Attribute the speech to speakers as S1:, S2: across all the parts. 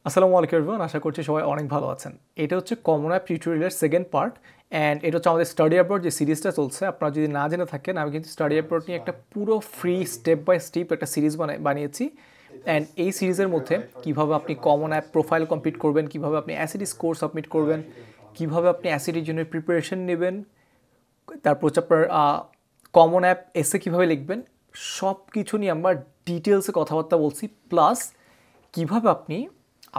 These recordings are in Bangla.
S1: আসসালামু আলাইকুম এভরিওয়ান, আশা করছি সবাই অনেক ভালো আছেন। এটা হচ্ছে কমন অ্যাপ টিউটোরিয়ালের সেকেন্ড পার্ট অ্যান্ড এটা হচ্ছে আমাদের স্টাডি অ্যাব্রড যে সিরিজটা চলছে। আপনারা যদি না জেনে থাকেন, আমি কিন্তু স্টাডি অ্যাব্রড নিয়ে একটা পুরো ফ্রি স্টেপ বাই স্টেপ একটা সিরিজ বানিয়েছি। অ্যান্ড এই সিরিজের মধ্যে কীভাবে আপনি কমন অ্যাপ প্রোফাইল কমপ্লিট করবেন, কীভাবে আপনি অ্যাসিডি স্কোর সাবমিট করবেন, কীভাবে আপনি অ্যাসিডির জন্য প্রিপারেশন নেবেন, তারপর হচ্ছে আপনার কমন অ্যাপ এসে কীভাবে লিখবেন, সব কিছু নিয়ে আমরা ডিটেলসে কথাবার্তা বলছি। প্লাস কীভাবে আপনি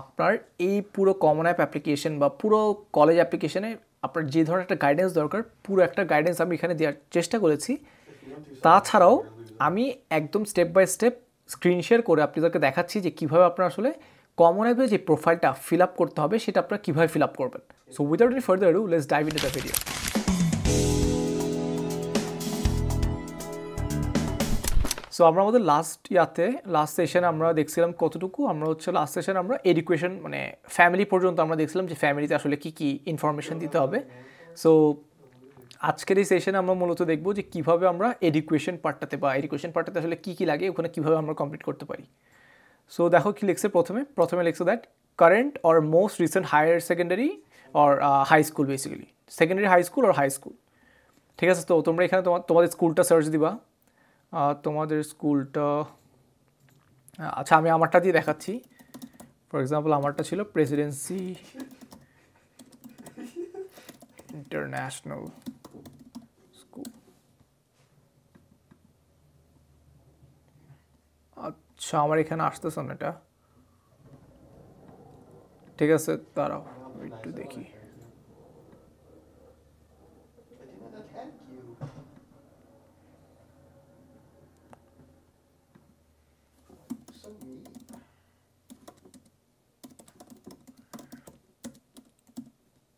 S1: আপনার এই পুরো কমন অ্যাপ অ্যাপ্লিকেশন বা পুরো কলেজ অ্যাপ্লিকেশনে আপনার যে ধরনের একটা গাইডেন্স দরকার, পুরো একটা গাইডেন্স আমি এখানে দেওয়ার চেষ্টা করেছি। তাছাড়াও আমি একদম step by step screen share করে আপনাদেরকে দেখাচ্ছি যে কীভাবে আপনার আসলে কমন অ্যাপে যে প্রোফাইলটা ফিল আপ করতে হবে সেটা আপনারা কীভাবে ফিল আপ করবেন। So without any further do, let's dive into the video. So আমরা আমাদের লাস্ট সেশনে আমরা দেখছিলাম কতটুকু, আমরা হচ্ছে লাস্ট সেশনে আমরা এডুকেশন মানে ফ্যামিলি পর্যন্ত আমরা দেখছিলাম যে ফ্যামিলিতে আসলে কী কী ইনফরমেশন দিতে হবে। সো আজকের এই সেশনে আমরা মূলত দেখব যে কীভাবে আমরা এডুকেশন পার্টটাতে আসলে কী কী লাগে, ওখানে কীভাবে আমরা কমপ্লিট করতে পারি। সো দেখো কি লিখছে প্রথমে লিখছে that current or most recent higher secondary or high school, basically secondary high school or high school. ঠিক আছে, তো তোমরা এখানে তোমাদের স্কুলটা সার্চ দিবা। তোমাদের স্কুলটা, আচ্ছা আমি আমারটা দিয়ে দেখাচ্ছি। ফর এক্সাম্পল আমারটা ছিল প্রেসিডেন্সি ইন্টারন্যাশনাল স্কুল। আচ্ছা আমার এখানে আসতেছে না এটা, ঠিক আছে দাঁড়াও একটু দেখি।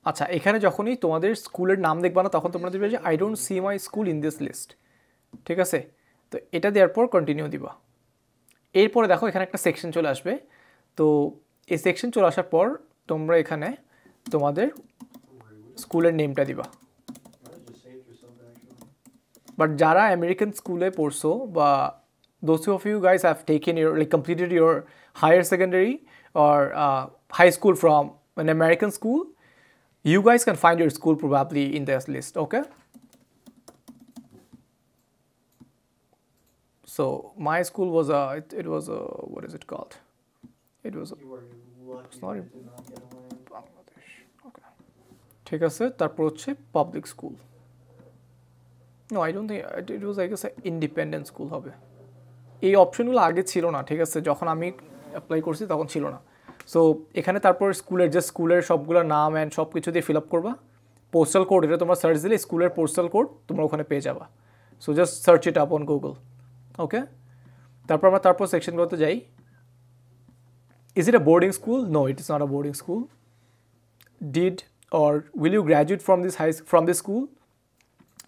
S1: আচ্ছা এখানে যখনই তোমাদের স্কুলের নাম দেখবা না, তখন তোমরা দেখবে যে I don't see my school in this list. ঠিক আছে, তো এটা দেওয়ার পর কন্টিনিউ দিবা। এরপরে দেখো এখানে একটা সেকশন চলে আসবে। তো এই সেকশন চলে আসার পর তোমরা এখানে তোমাদের স্কুলের নেমটা দিবা। বাট যারা আমেরিকান স্কুলে পড়ছো বা those of you guys have taken your completed your higher secondary or high school from an American school, you guys can find your school probably in this list. Okay, so my school was it was a, what is it called, it was a, it's not in Bangladesh. Okay, ঠিক আছে, তারপর হচ্ছে public school. No, I don't think it was, I guess, independent school হবে। এই অপশনগুলো আগে ছিল না, ঠিক আছে, যখন আমি অ্যাপ্লাই করছি তখন ছিল না। সো এখানে তারপর স্কুলের সবগুলো নাম অ্যান্ড সব কিছু দিয়ে ফিল আপ করবা। পোস্টাল কোড, এটা তোমরা সার্চ দিলে স্কুলের পোস্টাল কোড তোমরা ওখানে পেয়ে যাবা। So just search it up on Google. Okay, তারপর সেকশনগুলোতে যাই। Is it a boarding school? No, it is not a boarding school. Did or will you graduate from this school?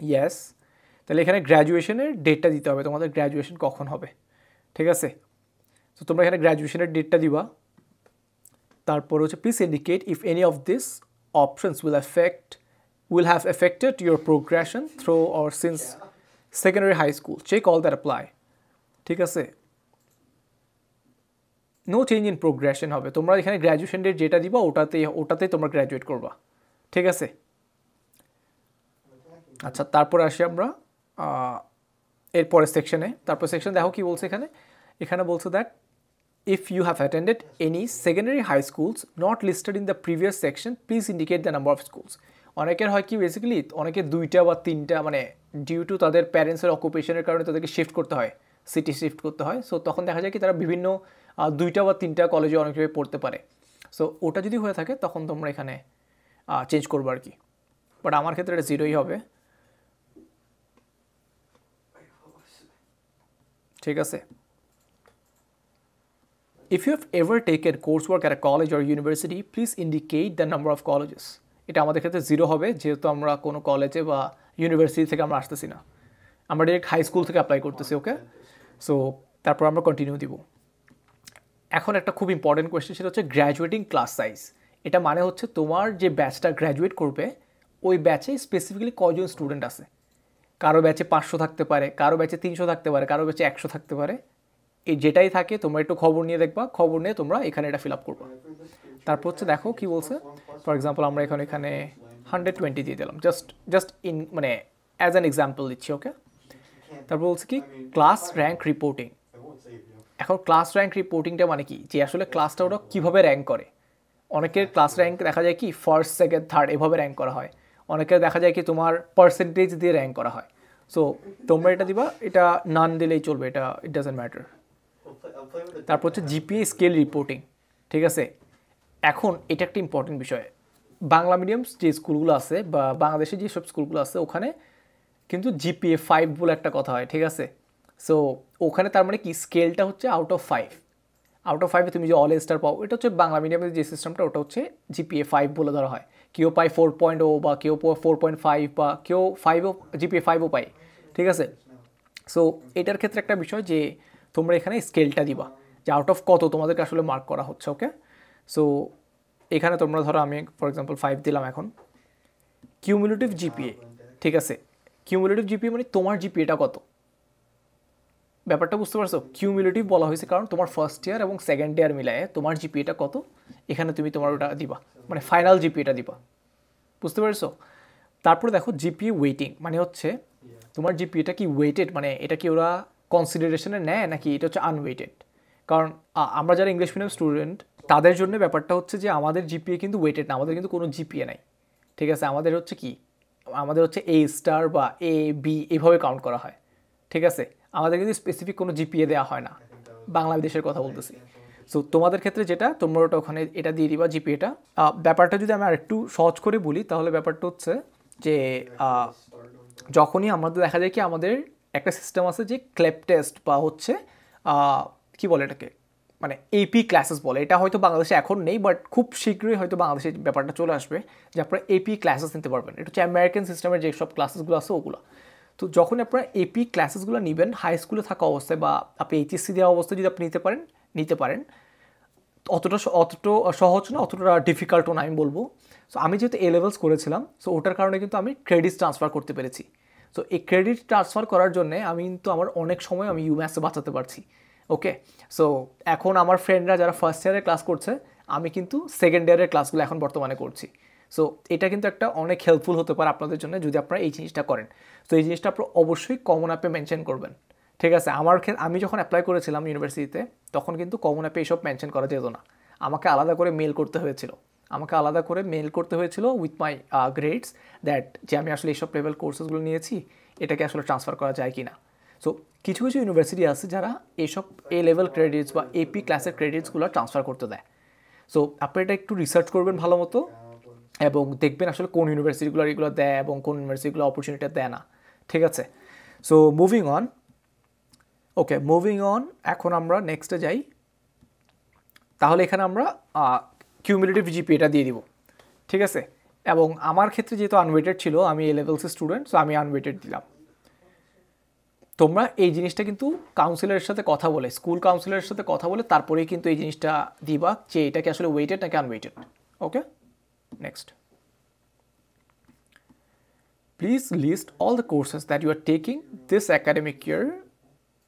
S1: Yes. তাহলে এখানে গ্র্যাজুয়েশনের ডেটটা দিতে হবে, তোমাদের গ্র্যাজুয়েশন কখন হবে। ঠিক আছে, তো তোমরা এখানে গ্র্যাজুয়েশনের ডেটটা দিবা। তারপর হচ্ছে please indicate if any of this options will have affected your progression through or since secondary high school. Check all that apply. ঠিক আছে, নো চেঞ্জ ইন প্রোগ্রেশন হবে। তোমরা এখানে গ্র্যাজুয়েশন ডেট যেটা দিবা ওটাতেই তোমরা গ্র্যাজুয়েট করবা। ঠিক আছে, আচ্ছা তারপর আসি আমরা এরপরের সেকশনে। তারপর সেকশন দেখো কি বলছে এখানে বলছে that if you have attended any secondary high schools not listed in the previous section, please indicate the number of schools. অনেকের হয় কি বেসিক্যালি অনেকে 2টা বা 3টা মানে ডিউ টু তাদের প্যারেন্টসের অকুপেশনের কারণে তাদেরকে শিফট করতে হয়, সিটি শিফট করতে হয়। সো তখন দেখা যায় কি তারা বিভিন্ন 2টা বা 3টা কলেজে অনেকভাবে পড়তে পারে। সো ওটা যদি হয়ে থাকে তখন তোমরা এখানে চেঞ্জ করবো আর কি। বাট আমার ক্ষেত্রে এটা 0ই হবে। ঠিক আছে, if you have ever taken coursework at a college or university, please indicate the number of colleges. এটা আমাদের ক্ষেত্রে 0 হবে, যেহেতু আমরা কোনো কলেজে বা ইউনিভার্সিটি থেকে আমরা আসতেছি না, আমরা ডিরেক্ট হাই স্কুল থেকে অ্যাপ্লাই করতেছি। ওকে, সো তারপর আমরা কন্টিনিউ দিব। এখন একটা খুব ইম্পর্টেন্ট কোয়েশ্চেন, সেটা হচ্ছে গ্র্যাজুয়েটিং ক্লাস সাইজ। এটা মানে হচ্ছে তোমার যে ব্যাচটা গ্র্যাজুয়েট করবে ওই ব্যাচে স্পেসিফিক্যালি কজন স্টুডেন্ট আছে। কারো ব্যাচে 500 থাকতে পারে, কারো ব্যাচে 300 থাকতে পারে, কারো ব্যাচে 100 থাকতে পারে। এই যেটাই থাকে তোমরা একটু খবর নিয়ে দেখবা, খবর নিয়ে তোমরা এখানে এটা ফিল আপ করবা। তারপর হচ্ছে দেখো কি বলছে, ফর এক্সাম্পল আমরা এখানে 120 দিয়ে দিলাম, জাস্ট ইন মানে অ্যাজ অ্যান এক্সাম্পল দিচ্ছি, ওকে। তারপর বলছে কি ক্লাস র্যাঙ্ক রিপোর্টিং। এখন ক্লাস র্যাঙ্ক রিপোর্টিংটা মানে কি, যে আসলে ক্লাসটা ওরা কীভাবে র্যাঙ্ক করে। অনেকের ক্লাস র্যাঙ্ক দেখা যায় কি ফার্স্ট সেকেন্ড থার্ড এভাবে র্যাঙ্ক করা হয়, অনেকের দেখা যায় কি তোমার পার্সেন্টেজ দিয়ে র্যাঙ্ক করা হয়। সো তোমরা এটা দিবা, এটা নান দিলেই চলবে, এটা ইট ডাজন্ট ম্যাটার। তারপর হচ্ছে জিপিএ স্কেল রিপোর্টিং, ঠিক আছে। এখন এটা একটা ইম্পর্টেন্ট বিষয়, বাংলা মিডিয়াম যে স্কুলগুলো আছে বা বাংলাদেশে যেসব স্কুলগুলো আছে ওখানে কিন্তু জিপিএ 5 বলে একটা কথা হয়, ঠিক আছে। সো ওখানে তার মানে কি স্কেলটা হচ্ছে আউট অফ 5, আউট অফ 5-এ তুমি যে অল স্টার পাও, এটা হচ্ছে বাংলা মিডিয়ামের যে সিস্টেমটা, ওটা হচ্ছে জিপিএ 5 বলে ধরা হয়। কেউ পায় 4.0 বা কেউ 4.5 বা কেউ 5ও জিপিএ 5ও পায়, ঠিক আছে। সো এটার ক্ষেত্রে একটা বিষয় যে তোমরা এখানে স্কেলটা দিবা যে আউট অফ কত তোমাদেরকে আসলে মার্ক করা হচ্ছে, ওকে। সো এখানে তোমরা ধরো আমি ফর এক্সাম্পল 5 দিলাম। এখন কিউমুলেটিভ জিপিএ, ঠিক আছে। কিউমুলেটিভ জিপিএ মানে তোমার জিপিএটা কত, ব্যাপারটা বুঝতে পারছো। কিউমুলেটিভ বলা হয়েছে কারণ তোমার ফার্স্ট ইয়ার এবং সেকেন্ড ইয়ার মিলায়ে তোমার জিপিএটা কত, এখানে তুমি তোমার ওটা দিবা, মানে ফাইনাল জিপিএটা দিবা, বুঝতে পারছো। তারপরে দেখো জিপিএ ওয়েটিং, মানে হচ্ছে তোমার জিপিএটা কি ওয়েটেড, মানে এটা কি ওরা কনসিডারেশনে নেয় নাকি এটা হচ্ছে আনওয়েটেড। কারণ আমরা যারা ইংলিশ মিডিয়াম স্টুডেন্ট তাদের জন্য ব্যাপারটা হচ্ছে যে আমাদের জিপিএ কিন্তু ওয়েটেড না, আমাদের কিন্তু কোনো জিপিএ নাই, ঠিক আছে। আমাদের হচ্ছে কি, আমাদের হচ্ছে এ স্টার বা এ বি এইভাবে কাউন্ট করা হয়, ঠিক আছে। আমাদের কিন্তু স্পেসিফিক কোনো জিপিএ দেওয়া হয় না, বাংলাদেশের কথা বলতেছি। সো তোমাদের ক্ষেত্রে যেটা তোমরা ওটা ওখানে এটা দিয়ে দিবা জিপিএটা। ব্যাপারটা যদি আমি আরেকটু সহজ করে বলি তাহলে ব্যাপারটা হচ্ছে যে যখনই আমাদের দেখা যায় কি আমাদের একটা সিস্টেম আছে যে ক্লেপ টেস্ট বা হচ্ছে কি বলে এটাকে, মানে এপি ক্লাসেস বলে, এটা হয়তো বাংলাদেশে এখন নেই বাট খুব শীঘ্রই হয়তো বাংলাদেশে ব্যাপারটা চলে আসবে যে আপনারা এপি ক্লাসেস নিতে পারবেন। এটা হচ্ছে আমেরিকান সিস্টেমের যেসব ক্লাসেসগুলো আছে ওগুলো। তো যখন আপনারা এপি ক্লাসেসগুলো নেবেন হাই স্কুলে থাকা অবস্থায় বা আপনি এইচএসসি দেওয়া অবস্থায় যদি আপনি নিতে পারেন অতটা সহজ না, অতটা ডিফিকাল্টও না আমি বলবো। সো আমি যেহেতু এ লেভেলস করেছিলাম সো ওটার কারণে কিন্তু আমি ক্রেডিট ট্রান্সফার করতে পেরেছি। সো এই ক্রেডিট ট্রান্সফার করার জন্য আমি কিন্তু আমার অনেক সময় আমি ইউম্যাথসে বাঁচাতে পারছি, ওকে। সো এখন আমার ফ্রেন্ডরা যারা ফার্স্ট ইয়ারে ক্লাস করছে আমি কিন্তু সেকেন্ড ইয়ারের ক্লাসগুলো এখন বর্তমানে করছি। সো এটা কিন্তু একটা অনেক হেল্পফুল হতে পারে আপনাদের জন্য যদি আপনারা এই জিনিসটা করেন। তো এই জিনিসটা আপনারা অবশ্যই কমন অ্যাপে মেনশন করবেন, ঠিক আছে। আমি যখন অ্যাপ্লাই করেছিলাম ইউনিভার্সিটিতে তখন কিন্তু কমন অ্যাপে এইসব মেনশন করা যেত না, আমাকে আলাদা করে মেল করতে হয়েছিল উইথ মাই গ্রেডস দ্যাট যে আমি আসলে এইসব লেভেল কোর্সেসগুলো নিয়েছি এটাকে আসলে ট্রান্সফার করা যায় কি না। সো কিছু কিছু ইউনিভার্সিটি আছে যারা এইসব এ লেভেল ক্রেডিটস বা এপি ক্লাসের ক্রেডিটসগুলো ট্রান্সফার করতে দেয়। সো আপনি এটা একটু রিসার্চ করবেন ভালো মতো এবং দেখবেন আসলে কোন ইউনিভার্সিটিগুলো এগুলো দেয় এবং কোন ইউনিভার্সিটিগুলো অপরচুনিটি দেয় না, ঠিক আছে। সো মুভিং অন, এখন আমরা নেক্সটে যাই। তাহলে এখানে আমরা কিউমুলেটিভ জিপিএটা দিয়ে দিব, ঠিক আছে। এবং আমার ক্ষেত্রে যেহেতু আনওয়েটেড ছিল, আমি এ লেভেলসের স্টুডেন্ট, সো আমি আনওয়েটেড দিলাম। তোমরা এই জিনিসটা কিন্তু কাউন্সিলরের সাথে কথা বলে, স্কুল কাউন্সিলরের সাথে কথা বলে তারপরেই কিন্তু এই জিনিসটা দিবা যে এটাকে আসলে ওয়েটেড নাকি unweighted, okay. Next, please list all the courses that you are taking this academic year.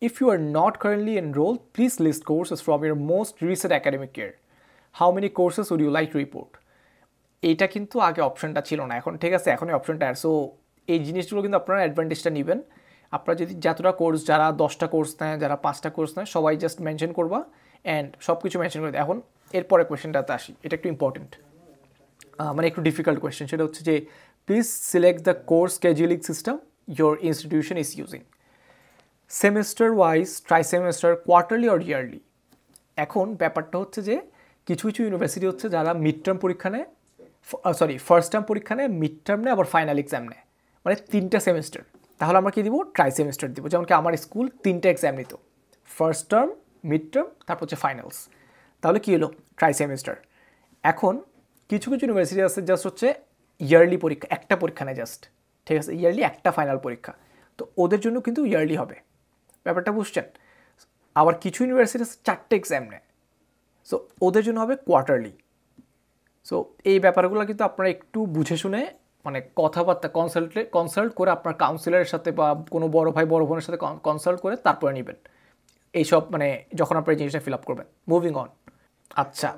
S1: If you are not currently enrolled, please list courses from your most recent academic year. How many courses would you like to report? এইটা কিন্তু আগে অপশনটা ছিল না, এখন ঠিক আছে, এখন এই অপশনটা। সো এই জিনিসগুলো কিন্তু আপনারা অ্যাডভান্টেজটা নেবেন। আপনারা যদি যতটা কোর্স, যারা 10টা কোর্স নেয়, যারা 5টা কোর্স নেয়, সবাই জাস্ট মেনশন করবা অ্যান্ড সব কিছু মেনশন করে দেয়। এখন এরপরে কোয়েশ্চেনটাতে আসি, এটা একটু ইম্পর্টেন্ট, মানে একটু ডিফিকাল্ট কোয়েশ্চেন। সেটা হচ্ছে যে please select the course scheduling system your institution is using, semester wise, trisemester, quarterly or yearly. এখন ব্যাপারটা হচ্ছে যে কিছু কিছু ইউনিভার্সিটি হচ্ছে যারা মিড টার্ম পরীক্ষা নেয়, ফার্স্ট টার্ম পরীক্ষা নেয়, মিড টার্ম নেয়, আবার ফাইনাল এক্সাম নেয়, মানে 3টা সেমেস্টার। তাহলে আমরা কী দিব, ট্রাইসেমেস্টার দিব। যেমন কি আমার স্কুল 3টা এক্সাম নিত, ফার্স্ট টার্ম, মিড টার্ম, তারপর হচ্ছে ফাইনালস। তাহলে কী হলো, ট্রাইসেমেস্টার। এখন কিছু কিছু ইউনিভার্সিটি আছে জাস্ট হচ্ছে ইয়ারলি পরীক্ষা, একটা পরীক্ষা নেয় জাস্ট, ঠিক আছে, ইয়ারলি একটা ফাইনাল পরীক্ষা, তো ওদের জন্য কিন্তু ইয়ারলি হবে, ব্যাপারটা বুঝছেন। আবার কিছু ইউনিভার্সিটি 4টে এক্সাম নেয়, সো ওদের জন্য হবে কোয়ার্টারলি। সো এই ব্যাপারগুলো কিন্তু আপনারা একটু বুঝে শুনে, মানে কথাবার্তা কনসাল্ট করে আপনার কাউন্সিলরের সাথে বা কোনো বড় ভাই বড় বোনের সাথে কনসাল্ট করে তারপরে নেবেন। এইসব মানে যখন আপনি এই জিনিসটা ফিল আপ করবেন। Moving on. আচ্ছা,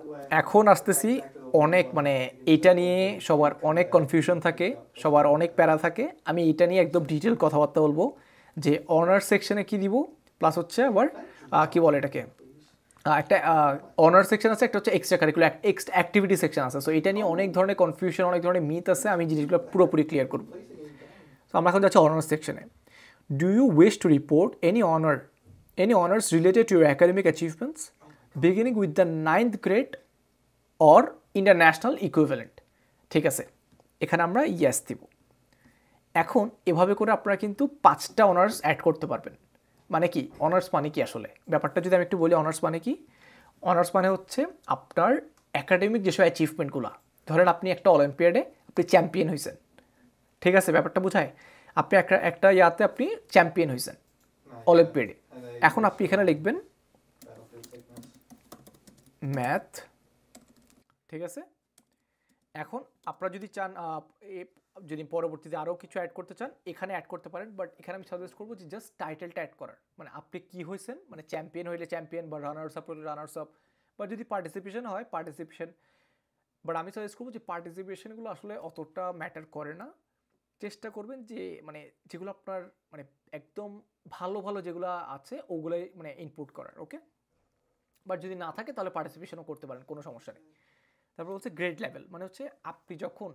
S1: এখন আসতেছি অনেক মানে এইটা নিয়ে সবার অনেক কনফিউশন থাকে, সবার অনেক প্যারা থাকে। আমি এটা নিয়ে একদম ডিটেল কথাবার্তা বলবো যে অনার্স সেকশনে কি দিব, প্লাস হচ্ছে আবার কি বলে এটাকে, একটা অনার্স সেকশন আছে, একটা হচ্ছে এক্সট্রা কারিকুলার অ্যাক্টিভিটি সেকশন আছে। সো এটা নিয়ে অনেক ধরনের কনফিউশন, অনেক ধরনের মিথ আছে, আমি জিনিসগুলো পুরোপুরি ক্লিয়ার করবো। তো আমরা এখন যাচ্ছি অনার্স সেকশনে। Do you wish to report any honors related to your academic achievements beginning with the 9th grade or international equivalent? ঠিক আছে, এখানে আমরা ইয়েস দিব। এখন এভাবে করে আপনারা কিন্তু 5টা অনার্স অ্যাড করতে পারবেন। মানে কি অনার্স মানে কি আসলে ব্যাপারটা যদি আমি একটু বলি, অনার্স মানে কি? অনার্স মানে হচ্ছে আপনার একাডেমিক যেসব অ্যাচিভমেন্টগুলো, ধরেন আপনি একটা অলিম্পিয়াডে আপনি চ্যাম্পিয়ন হয়েছেন, ঠিক আছে, ব্যাপারটা বোঝায় আপনি একটা ইয়াতে আপনি চ্যাম্পিয়ন হয়েছেন অলিম্পিয়াডে। এখন আপনি এখানে লিখবেন ম্যাথ, ঠিক আছে। এখন আপনারা যদি চান যদি পরবর্তীতে আরও কিছু অ্যাড করতে চান এখানে অ্যাড করতে পারেন, বাট এখানে আমি সাজেস্ট করবো যে জাস্ট টাইটেলটা অ্যাড করার, মানে আপনি কি হয়েছেন, মানে চ্যাম্পিয়ন হইলে চ্যাম্পিয়ন, বা রানার্স আপ হইলে রানার্স আপ, বা যদি পার্টিসিপেশন হয় পার্টিসিপেশন। বাট আমি সাজেস্ট করবো যে পার্টিসিপেশনগুলো আসলে অতটা ম্যাটার করে না। চেষ্টা করবেন যে মানে যেগুলো আপনার মানে একদম ভালো ভালো যেগুলো আছে ওগুলোই মানে ইনপুট করার, ওকে। বাট যদি না থাকে তাহলে পার্টিসিপেশনও করতে পারেন, কোনো সমস্যা নেই। তারপর হচ্ছে গ্রেড লেভেল, মানে হচ্ছে আপনি যখন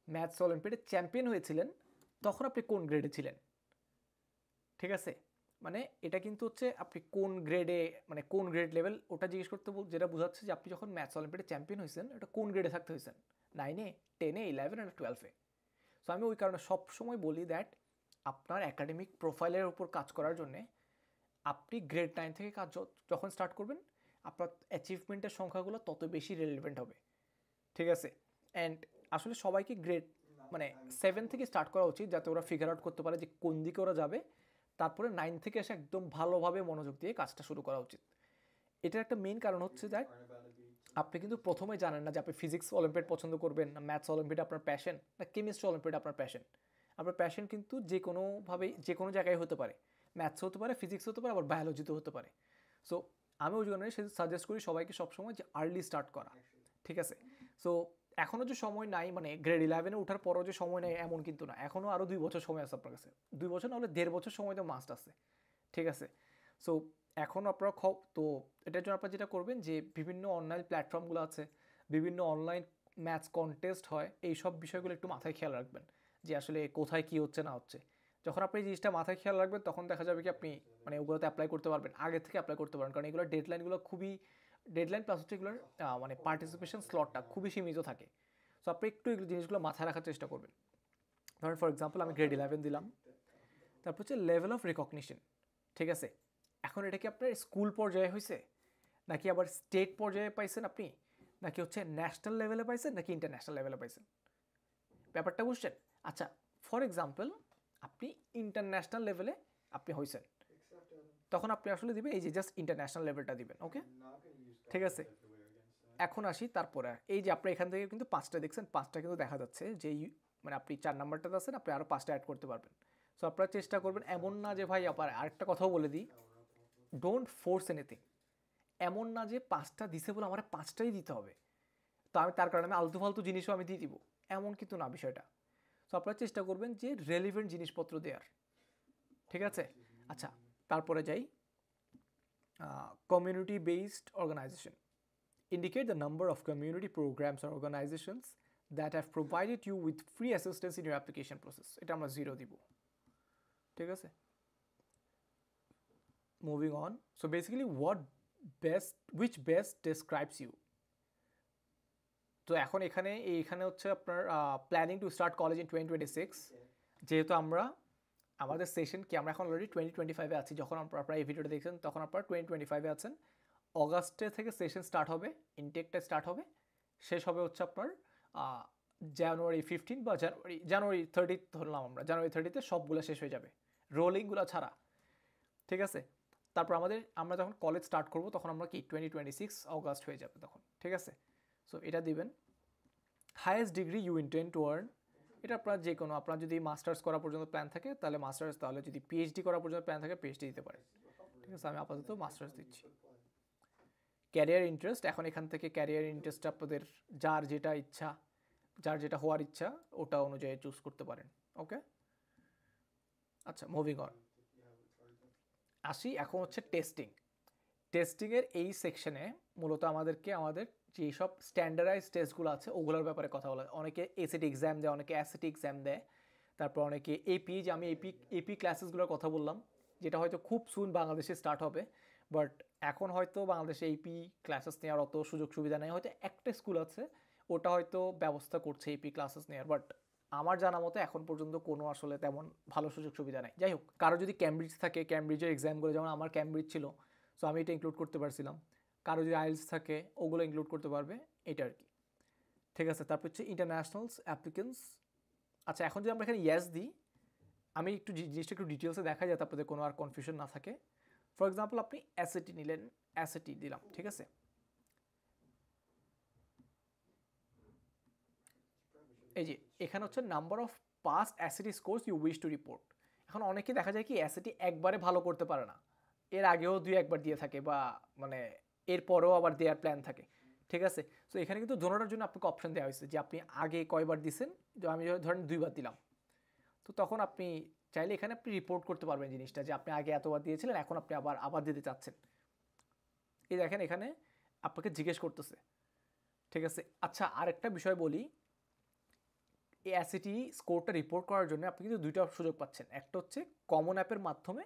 S1: ম্যাথস অলিম্পিয়াডে চ্যাম্পিয়ন হয়েছিলেন তখন আপনি কোন গ্রেডে ছিলেন, ঠিক আছে। মানে এটা কিন্তু হচ্ছে আপনি কোন গ্রেডে, মানে কোন গ্রেড লেভেল ওটা জিজ্ঞেস করতে যেটা বোঝাচ্ছে যে আপনি যখন ম্যাথস অলিম্পিয়াডে চ্যাম্পিয়ন হয়েছেন এটা কোন গ্রেডে থাকতে হয়েছেন, 9-এ, 10-এ, 11 আর 12-এ। সো আমি ওই কারণে সবসময় বলি দ্যাট আপনার একাডেমিক প্রোফাইলের উপর কাজ করার জন্যে আপনি গ্রেড 9 থেকে কাজ যখন স্টার্ট করবেন আপনার অ্যাচিভমেন্টের সংখ্যাগুলো তত বেশি রেলিভেন্ট হবে, ঠিক আছে। অ্যান্ড আসলে সবাইকে গ্রেড মানে 7 থেকে স্টার্ট করা উচিত, যাতে ওরা ফিগার আউট করতে পারে যে কোন দিকে ওরা যাবে, তারপরে 9 থেকে এসে একদম ভালোভাবে মনোযোগ দিয়ে কাজটা শুরু করা উচিত। এটার একটা মেইন কারণ হচ্ছে দ্যাট আপনি কিন্তু প্রথমে জানেন না যে আপনি ফিজিক্স অলিম্পিয়াড পছন্দ করবেন না ম্যাথস অলিম্পিয়াড আপনার প্যাশন, না কেমিস্ট্রি অলিম্পিয়াড আপনার প্যাশন। আপনার প্যাশন কিন্তু যে কোনোভাবেই যে কোনো জায়গায় হতে পারে, ম্যাথস হতে পারে, ফিজিক্স হতে পারে, আবার বায়োলজিতেও হতে পারে। সো আমি ওই জন্য সাজেস্ট করি সবাইকে সবসময় যে আর্লি স্টার্ট করা, ঠিক আছে। সো এখনও যে সময় নাই, মানে গ্রেড 11-এ ওঠার পরও যে সময় নেই এমন কিন্তু না, এখনও আরও 2 বছর সময় আছে আপনার কাছে, 2 বছর না হলে 1.5 বছর সময় তো মাস্ট আছে, ঠিক আছে। সো এখন আপনারা তো এটার জন্য আপনারা যেটা করবেন যে বিভিন্ন অনলাইন প্ল্যাটফর্মগুলো আছে, বিভিন্ন অনলাইন ম্যাথস কন্টেস্ট হয়, এই সব বিষয়গুলো একটু মাথায় খেয়াল রাখবেন যে আসলে কোথায় কি হচ্ছে না হচ্ছে। যখন আপনি এই জিনিসটা মাথায় খেয়াল রাখবেন তখন দেখা যাবে কি আপনি মানে ওগুলোতে অ্যাপ্লাই করতে পারবেন, আগে থেকে অ্যাপ্লাই করতে পারবেন, কারণ এগুলোর ডেডলাইনগুলো খুবই ডেডলাইন প্লাস হচ্ছে এগুলোর মানে পার্টিসিপেশন স্লটটা খুবই সীমিত থাকে। সো আপনি একটু এগুলো জিনিসগুলো মাথায় রাখার চেষ্টা করবেন। ধরেন ফর এক্সাম্পল আমি গ্রেড 11 দিলাম, তারপর হচ্ছে লেভেল অফ রিকগনিশন, ঠিক আছে। এখন এটা কি আপনার স্কুল পর্যায়ে হয়েছে, নাকি আবার স্টেট পর্যায়ে পাইছেন আপনি, নাকি হচ্ছে ন্যাশনাল লেভেলে পাইছেন, নাকি ইন্টারন্যাশনাল লেভেলে পাইছেন, ব্যাপারটা বুঝছেন? আচ্ছা, ফর এক্সাম্পল আপনি ইন্টারন্যাশনাল লেভেলে আপনি হয়েছেন, তখন আপনি আসলে দিবেন এই যে জাস্ট ইন্টারন্যাশনাল লেভেলটা দিবেন, ওকে, ঠিক আছে। এখন আসি তারপরে এই যে আপনি এখান থেকে কিন্তু 5টা দেখছেন, 5টা কিন্তু দেখা যাচ্ছে যে মানে আপনি 4 নাম্বারটাতে আছেন, আপনি আরও 5টা অ্যাড করতে পারবেন। সো আপনারা চেষ্টা করবেন এমন না যে ভাই আবার আরেকটা কথাও বলে দিই, ডোন্ট ফোর্স এনিথিং। এমন না যে 5টা দিছে বলে আমার 5টাই দিতে হবে, তো আমি তার কারণে আমি আলতু ফালতু জিনিসও আমি দিয়ে দিব, এমন কিন্তু না বিষয়টা। সো আপনারা চেষ্টা করবেন যে রেলিভেন্ট জিনিসপত্র দেওয়ার, ঠিক আছে। আচ্ছা, তারপরে যাই, community based organisation, indicate the number of community programs or organizations that have provided you with free assistance in your application process, এটা আমরা 0 দিব, ঠিক আছে। Moving on, so basically which best describes you। তো এখন এখানে হচ্ছে আপনার planning to start college in 2026, যেহেতু আমাদের সেশন কি আমরা এখন অলরেডি 2025-এ আছি, যখন আপনারা এই ভিডিওটা দেখছেন তখন আপনারা 2025-এ আছেন। অগাস্টে থেকে সেশন স্টার্ট হবে, ইনটেকটা স্টার্ট হবে, শেষ হবে হচ্ছে আপনার জানুয়ারি 15 বা জানুয়ারি 30 ধরলাম আমরা, জানুয়ারি 30-তে সবগুলো শেষ হয়ে যাবে, রোলিংগুলো ছাড়া, ঠিক আছে। তারপর আমরা যখন কলেজ স্টার্ট করব তখন আমরা কি 2026 অগাস্ট হয়ে যাবে তখন, ঠিক আছে। সো এটা দিবেন। Highest degree you intend to earn, এটা আপনার যে কোনো, আপনার যদি মাস্টার্স করা পর্যন্ত প্ল্যান থাকে তাহলে মাস্টার্স, তাহলে যদি পিএইচডি করা পর্যন্ত প্ল্যান থাকে পিএইচডি দিতে পারেন, ঠিক আছে, আমি আপাতত মাস্টার্স দিচ্ছি। ক্যারিয়ার ইন্টারেস্ট, এখন এখান থেকে ক্যারিয়ার ইন্টারেস্ট আপনাদের যার যেটা ইচ্ছা, যার যেটা হওয়ার ইচ্ছা ওটা অনুযায়ী চুজ করতে পারেন। ওকে, আচ্ছা মুভিং অন আসি। এখন হচ্ছে টেস্টিং। টেস্টিংয়ের এই সেকশনে মূলত আমাদেরকে আমাদের যেসব স্ট্যান্ডার্ডাইজ টেস্টগুলো আছে ওগুলোর ব্যাপারে কথা বলা। অনেকে এসিটি এক্সাম দেয়, অনেকে অ্যাসিটি এক্সাম দেয়, তারপর অনেকে এপি, যে আমি এপি ক্লাসেসগুলোর কথা বললাম, যেটা হয়তো খুব সুন বাংলাদেশে স্টার্ট হবে, বাট এখন হয়তো বাংলাদেশে এপি ক্লাসেস নেওয়ার অত সুযোগ সুবিধা নেই। হয়তো একটা স্কুল আছে ওটা হয়তো ব্যবস্থা করছে এপি ক্লাসেস নেওয়ার, বাট আমার জানা মতো এখন পর্যন্ত কোনো আসলে তেমন ভালো সুযোগ সুবিধা নেই। যাই হোক, কারো যদি ক্যামব্রিজ থাকে, ক্যামব্রিজের এক্সামগুলো, যেমন আমার ক্যামব্রিজ ছিল, সো আমি এটা ইনক্লুড করতে পারছিলাম। কারো যদি আইএলস থাকে ওগুলো ইনক্লুড করতে পারবে, এটা আর কি। ঠিক আছে, তারপর হচ্ছে ইন্টারন্যাশনালস অ্যাপ্লিকেন্টস। আচ্ছা, এখন যদি আমরা এখানে ইয়েস দিই, আমি একটু জিনিসটা একটু ডিটেলসে দেখা যাতে আপনাদের কোনো আর কনফিউশন না থাকে। ফর এক্সাম্পল আপনি অ্যাসেটি নিলেন, অ্যাসেটি দিলাম, ঠিক আছে। এই যে এখানে হচ্ছে number of past ACT scores you wish to report. এখন অনেকে দেখা যায় কি অ্যাসেটি একবারে ভালো করতে পারে না, এর আগেও দুই একবার দিয়ে থাকে, বা মানে এরপরেও আবার দেওয়ার প্ল্যান থাকে। ঠিক আছে, সো এখানে কিন্তু দোনোটার জন্য আপনাকে অপশন দেওয়া হয়েছে যে আপনি আগে কয়বার দিচ্ছেন। আমি ধরেন 2বার দিলাম, তো তখন আপনি চাইলে এখানে আপনি রিপোর্ট করতে পারবেন জিনিসটা, যে আপনি আগে এতবার দিয়েছিলেন, এখন আপনি আবার দিতে চাচ্ছেন। এই দেখেন এখানে আপনাকে জিজ্ঞেস করতেছে। ঠিক আছে, আচ্ছা আরেকটা বিষয় বলি, এই অ্যাসিটি স্কোরটা রিপোর্ট করার জন্য আপনি কিন্তু দুইটা সুযোগ পাচ্ছেন। একটা হচ্ছে কমন অ্যাপের মাধ্যমে,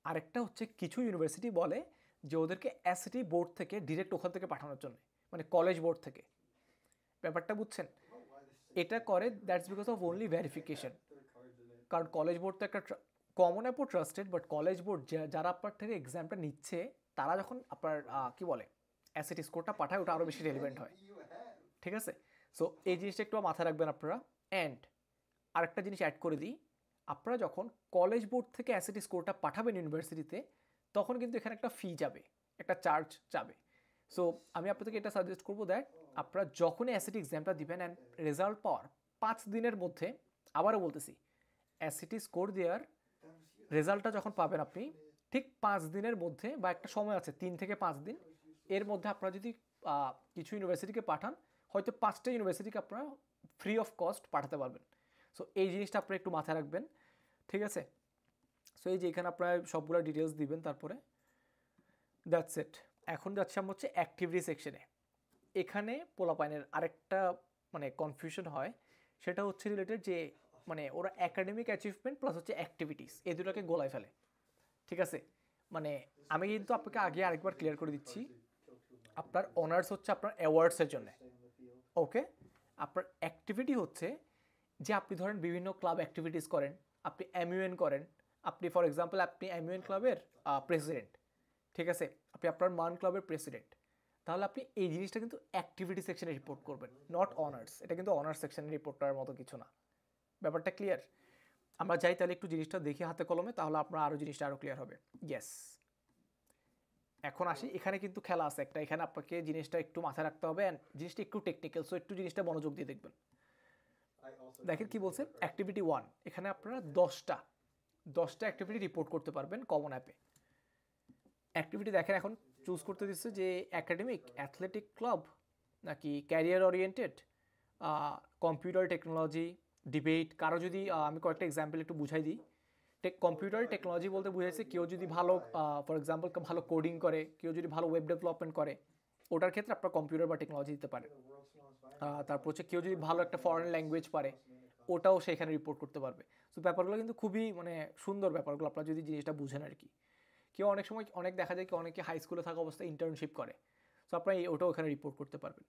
S1: আরেকটা হচ্ছে কিছু ইউনিভার্সিটি বলে যে ওদেরকে অ্যাসিটি বোর্ড থেকে ডিরেক্ট ওখান থেকে পাঠানোর জন্য, মানে কলেজ বোর্ড থেকে। ব্যাপারটা বুঝছেন? এটা করে that's because of only verification. কারণ কলেজ বোর্ড তো একটা কমন অ্যাপও ট্রাস্টেড, বাট কলেজ বোর্ড যারা আপনার থেকে এক্সামটা নিচ্ছে তারা যখন আপনার কি বলে অ্যাসিটি স্কোরটা পাঠায়, ওটা আরও বেশি রেলিভেন্ট হয়। ঠিক আছে, সো এই জিনিসটা একটু মাথায় রাখবেন আপনারা। অ্যান্ড আরেকটা জিনিস অ্যাড করে দিই, আপনারা যখন কলেজ বোর্ড থেকে অ্যাসিটি স্কোরটা পাঠাবেন ইউনিভার্সিটিতে, তখন কিন্তু এখানে একটা ফি যাবে, একটা চার্জ যাবে। সো আমি আপনাদেরকে এটা সাজেস্ট করবো দ্যাট আপনারা যখনই অ্যাসিটি এক্সামটা দিবেন অ্যান্ড রেজাল্ট পাওয়ার 5 দিনের মধ্যে, আবারও বলতেছি, অ্যাসিটি স্কোর দেওয়ার রেজাল্টটা যখন পাবেন আপনি ঠিক 5 দিনের মধ্যে, বা একটা সময় আছে 3 থেকে 5 দিন, এর মধ্যে আপনারা যদি কিছু ইউনিভার্সিটিকে পাঠান, হয়তো 5টা ইউনিভার্সিটিকে আপনারা ফ্রি অফ কস্ট পাঠাতে পারবেন। সো এই জিনিসটা আপনারা একটু মাথায় রাখবেন। ঠিক আছে, সো এই যে এখানে আপনারা সবগুলো ডিটেলস দিবেন, তারপরে দ্যাটস ইট। এখন যাচ্ছে আমরা হচ্ছে অ্যাক্টিভিটি সেকশনে। এখানে পোলাপাইনের আরেকটা মানে কনফিউশন হয়, সেটা হচ্ছে রিলেটেড যে মানে ওরা একাডেমিক অ্যাচিভমেন্ট প্লাস হচ্ছে অ্যাক্টিভিটিস, এই দুটোকে গোলায় ফেলে। ঠিক আছে, মানে আমি কিন্তু আপনাকে আগে আরেকবার ক্লিয়ার করে দিচ্ছি, আপনার অনার্স হচ্ছে আপনার অ্যাওয়ার্ডসের জন্য। ওকে, আপনার অ্যাক্টিভিটি হচ্ছে যে আপনি ধরেন বিভিন্ন ক্লাব অ্যাক্টিভিটিস করেন, আপনি এমইউএন করেন, আপনি ফর এক্সাম্পল আপনি এমইউএন ক্লাবের প্রেসিডেন্ট, ঠিক আছে, আপনি আপনার মান ক্লাবের প্রেসিডেন্ট, তাহলে আপনি এই জিনিসটা কিন্তু অ্যাক্টিভিটি সেকশনে রিপোর্ট করবেন, নট অনার্স। এটা কিন্তু অনার্স সেকশনে রিপোর্ট করার মতো কিছু না। ব্যাপারটা ক্লিয়ার? আমরা যাই তাহলে একটু জিনিসটা দেখি হাতে কলমে, তাহলে আপনার আরও জিনিসটা আরও ক্লিয়ার হবে। ইয়েস, এখন আসি, এখানে কিন্তু খেলা আছে একটা, এখানে আপনাকে জিনিসটা একটু মাথায় রাখতে হবে, অ্যান্ড জিনিসটা একটু টেকনিক্যাল, সো একটু জিনিসটা মনোযোগ দিয়ে দেখবেন। দেখেন কি বলছে, অ্যাক্টিভিটি 1, এখানে আপনারা 10টা অ্যাক্টিভিটি রিপোর্ট করতে পারবেন কমন অ্যাপে। অ্যাক্টিভিটি দেখেন এখন চুজ করতে দিচ্ছে যে একাডেমিক, অ্যাথলেটিক ক্লাব, নাকি career oriented, computer technology, debate. কারো যদি আমি কয়েকটা এক্সাম্পল একটু বুঝাই দিই। কম্পিউটার টেকনোলজি বলতে বুঝাইছে কেউ যদি ভালো ফর এক্সাম্পল ভালো কোডিং করে, কেউ যদি ভালো ওয়েব ডেভেলপমেন্ট করে, ওটার ক্ষেত্রে আপনার কম্পিউটার বা টেকনোলজি দিতে পারে। তারপর হচ্ছে কেউ যদি ভালো একটা ফরেন ল্যাঙ্গুয়েজ পারে, ওটাও সেখানে রিপোর্ট করতে পারবে। সো ব্যাপারগুলো কিন্তু খুবই মানে সুন্দর ব্যাপারগুলো, আপনারা যদি জিনিসটা বুঝেন আর কি। কেউ অনেক সময় অনেক দেখা যায় কি অনেকে হাই স্কুলে থাকা অবস্থায় ইন্টার্নশিপ করে, সো আপনারা ওটাও ওখানে রিপোর্ট করতে পারবেন।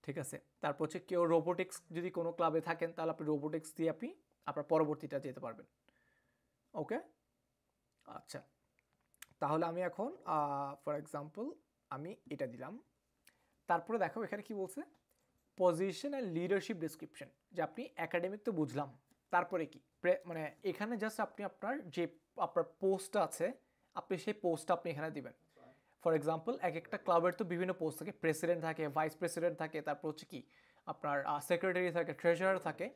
S1: ঠিক আছে, তারপর হচ্ছে কেউ রোবোটিক্স যদি কোনো ক্লাবে থাকেন, তাহলে আপনি রোবোটিক্স দিয়ে আপনি আপনার পরবর্তীটা যেতে পারবেন। ওকে, আচ্ছা, তাহলে আমি এখন ফর এক্সাম্পল আমি এটা দিলাম। তারপরে দেখো এখানে কি বলছে, পজিশন অ্যান্ড লিডারশিপ ডেসক্রিপশন, যে আপনি একাডেমিক তো বুঝলাম, তারপরে কি মানে এখানে জাস্ট আপনি আপনার যে আপনার পোস্টটা আছে, আপনি সেই পোস্টটা আপনি এখানে দিবেন। ফর এক্সাম্পল এক একটা ক্লাবের তো বিভিন্ন পোস্ট থাকে, প্রেসিডেন্ট থাকে, ভাইস প্রেসিডেন্ট থাকে, তারপর হচ্ছে কি আপনার সেক্রেটারি থাকে, ট্রেজারার থাকে,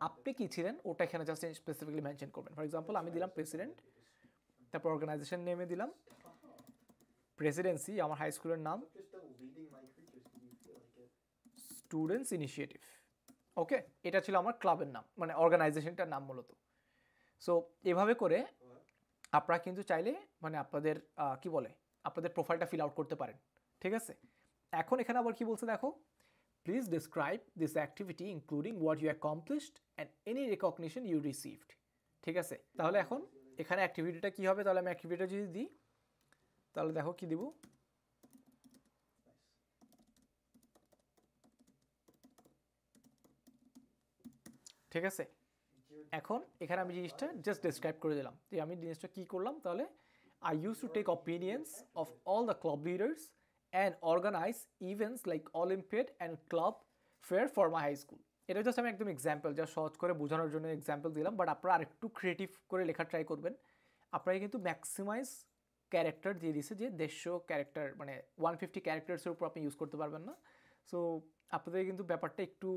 S1: আপনি কি ছিলেন ওটা এখানে জাস্ট স্পেসিফিকলি মেনশন করবেন। ফর এক্সাম্পল আমি দিলাম প্রেসিডেন্ট, তারপর অর্গানাইজেশন নেমে দিলাম প্রেসিডেন্সি, আমার হাই স্কুলের নাম স্টুডেন্টস ইনিশিয়েটিভ। ওকে, এটা ছিল আমার ক্লাবের নাম, মানে অর্গানাইজেশনটার নাম মূলত। সো এভাবে করে আপনারা কিন্তু চাইলে মানে আপনাদের কি বলে আপনাদের প্রোফাইলটা ফিল আউট করতে পারেন। ঠিক আছে, এখন এখানে আবার কি বলছে দেখো, please describe this activity including what you accomplished and any recognition you received. ঠিক আছে, তাহলে এখন এখানে অ্যাক্টিভিটিটা কী হবে, তাহলে আমি অ্যাক্টিভিটিটা যদি দিই তাহলে দেখো কি দিব, ঠিক আছে। এখন এখানে আমি জিনিসটা জাস্ট ডিসক্রাইব করে দিলাম যে আমি জিনিসটা কী করলাম। তাহলে I use to take opinions of all the club leaders and organise events like olympiad and club fair for my high school. এটা জাস্ট আমি একদম এক্সাম্পল, যা সহজ করে বোঝানোর জন্য এক্সাম্পল দিলাম, বাট আপনারা আরেকটু ক্রিয়েটিভ করে লেখা ট্রাই করবেন। আপনারা কিন্তু ম্যাক্সিমাইজ ক্যারেক্টার দিয়ে দিছে যে 150 ক্যারেক্টার, মানে 150 ক্যারেক্টার্সের উপর আপনি ইউজ করতে পারবেন না। সো আপনাদের কিন্তু ব্যাপারটা একটু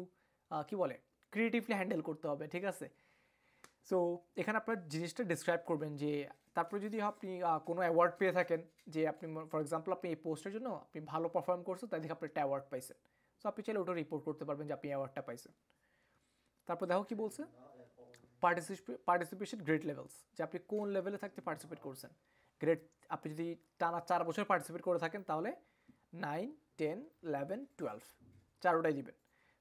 S1: কি বলে ক্রিয়েটিভলি হ্যান্ডেল করতে হবে। ঠিক আছে, সো এখানে আপনার জিনিসটা ডিসক্রাইব করবেন যে তারপরে যদি আপনি কোনো অ্যাওয়ার্ড পেয়ে থাকেন, যে আপনি ফর এক্সাম্পল আপনি এই পোস্টের জন্য আপনি ভালো পারফর্ম করছেন, তাই দেখে আপনি একটা অ্যাওয়ার্ড পাইছেন, সো আপনি চাইলে ওটা রিপোর্ট করতে পারবেন যে আপনি অ্যাওয়ার্ডটা পাইছেন। তারপর দেখো কি বলছে, পার্টিসিপেশন গ্রেড লেভেলস, যে আপনি কোন লেভেলে থাকতে পার্টিসিপেট করছেন। গ্রেড আপনি যদি টানা 4 বছর পার্টিসিপেট করে থাকেন তাহলে 9, 10, 11, 12 চারোটাই দিবেন।